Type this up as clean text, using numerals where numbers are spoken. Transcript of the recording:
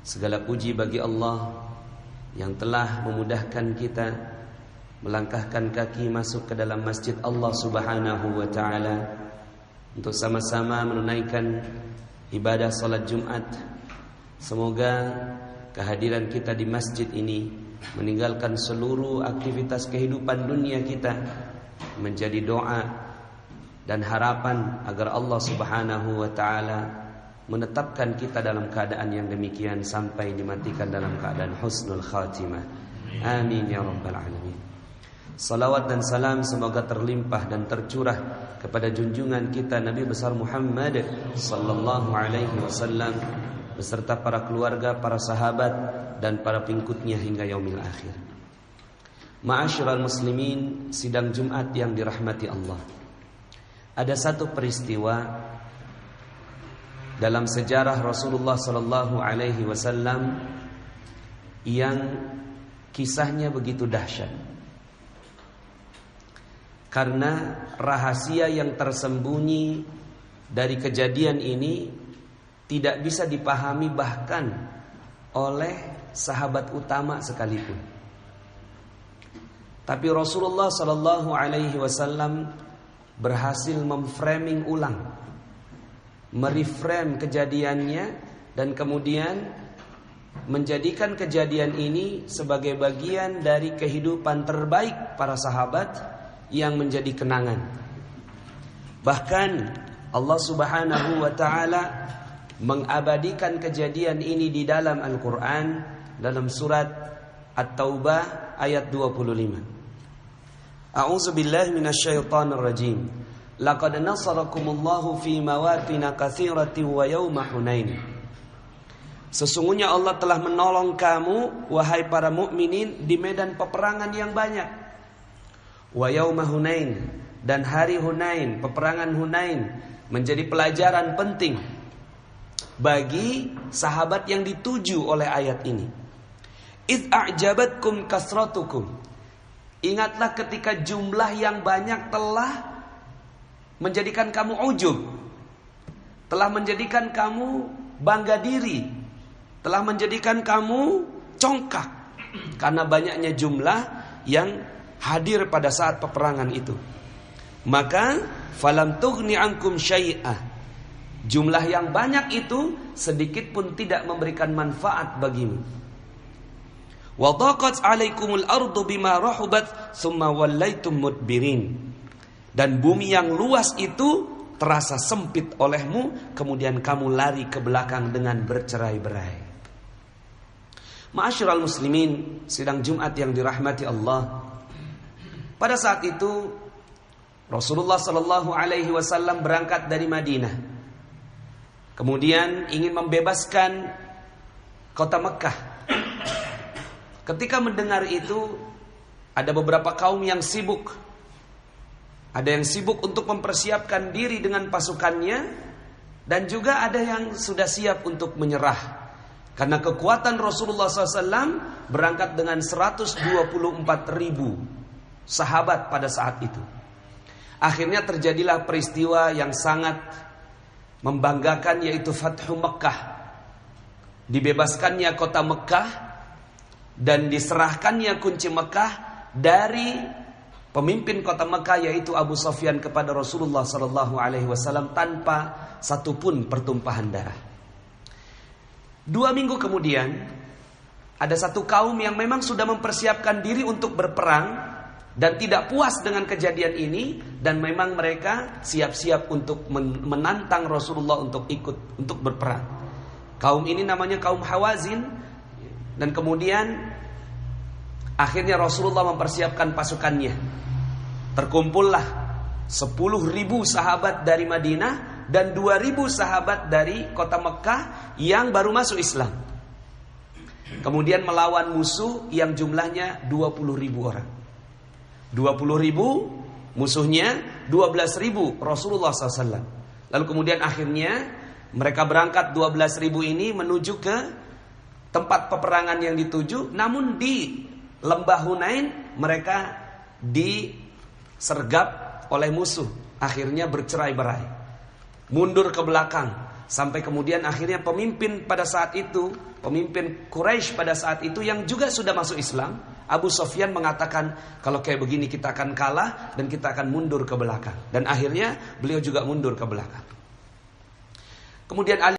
Segala puji bagi Allah yang telah memudahkan kita melangkahkan kaki masuk ke dalam masjid Allah Subhanahu wa ta'ala untuk sama-sama menunaikan ibadah salat Jumat. Semoga kehadiran kita di masjid ini meninggalkan seluruh aktivitas kehidupan dunia kita menjadi doa dan harapan agar Allah Subhanahu wa ta'ala menetapkan kita dalam keadaan yang demikian sampai dimatikan dalam keadaan husnul khatimah. Amin ya rabbal alamin. Salawat dan salam semoga terlimpah dan tercurah kepada junjungan kita Nabi besar Muhammad sallallahu alaihi wasallam beserta para keluarga, para sahabat dan para pengikutnya hingga yaumil akhir. Ma'asyiral muslimin, sidang Jumat yang dirahmati Allah. Ada satu peristiwa dalam sejarah Rasulullah sallallahu alaihi wasallam yang kisahnya begitu dahsyat. Karena rahasia yang tersembunyi dari kejadian ini tidak bisa dipahami bahkan oleh sahabat utama sekalipun. Tapi Rasulullah sallallahu alaihi wasallam berhasil memframing ulang, mereframe kejadiannya dan kemudian menjadikan kejadian ini sebagai bagian dari kehidupan terbaik para sahabat yang menjadi kenangan. Bahkan Allah Subhanahu wa ta'ala mengabadikan kejadian ini di dalam Al-Quran dalam surat At-Taubah ayat 25. A'udzu billahi minasyaitonir rajim. Laqad nasarakumullahu fi mawatin katsiratin wa yauma Hunain. Sesungguhnya Allah telah menolong kamu wahai para mukminin di medan peperangan yang banyak. Wa yauma Hunain, dan hari Hunain, peperangan Hunain menjadi pelajaran penting bagi sahabat yang dituju oleh ayat ini. Id a'jabatkum kasratukum. Ingatlah ketika jumlah yang banyak telah menjadikan kamu ujub, telah menjadikan kamu bangga diri, telah menjadikan kamu congkak karena banyaknya jumlah yang hadir pada saat peperangan itu. Maka falam tughni ankum syai'ah. Jumlah yang banyak itu sedikit pun tidak memberikan manfaat bagimu. Wa dhaqat 'alaikumul ardu bima rahubat tsumma wallaitum mudbirin. Dan bumi yang luas itu terasa sempit olehmu, kemudian kamu lari ke belakang dengan bercerai-berai. Ma'asyiral muslimin, sidang Jumat yang dirahmati Allah. Pada saat itu Rasulullah sallallahu alaihi wasallam berangkat dari Madinah. Kemudian ingin membebaskan kota Mekah. Ketika mendengar itu, ada beberapa kaum yang sibuk. Ada yang sibuk untuk mempersiapkan diri dengan pasukannya, dan juga ada yang sudah siap untuk menyerah. Karena kekuatan Rasulullah SAW berangkat dengan 124.000 sahabat pada saat itu. Akhirnya terjadilah peristiwa yang sangat membanggakan, yaitu Fathu Mekah. Dibebaskannya kota Mekah dan diserahkannya kunci Mekah dari pemimpin kota Mekah, yaitu Abu Sufyan, kepada Rasulullah SAW tanpa satupun pertumpahan darah. 2 minggu kemudian ada satu kaum yang memang sudah mempersiapkan diri untuk berperang dan tidak puas dengan kejadian ini, dan memang mereka siap-siap untuk menantang Rasulullah untuk ikut untuk berperang. Kaum ini namanya kaum Hawazin. Dan kemudian akhirnya Rasulullah mempersiapkan pasukannya. Terkumpullah 10.000 sahabat dari Madinah dan 2.000 sahabat dari kota Mekah yang baru masuk Islam. Kemudian melawan musuh yang jumlahnya 20.000 orang. 20.000 musuhnya, 12.000 Rasulullah SAW. Lalu kemudian akhirnya mereka berangkat 12.000 ini menuju ke tempat peperangan yang dituju. Namun di lembah Hunain mereka disergap oleh musuh. Akhirnya bercerai-berai, mundur ke belakang, Sampai kemudian akhirnya pemimpin pada saat itu, pemimpin Quraisy pada saat itu yang juga sudah masuk Islam, Abu Sufyan mengatakan, kalau kayak begini kita akan kalah dan kita akan mundur ke belakang. Dan akhirnya beliau juga mundur ke belakang. Kemudian Ali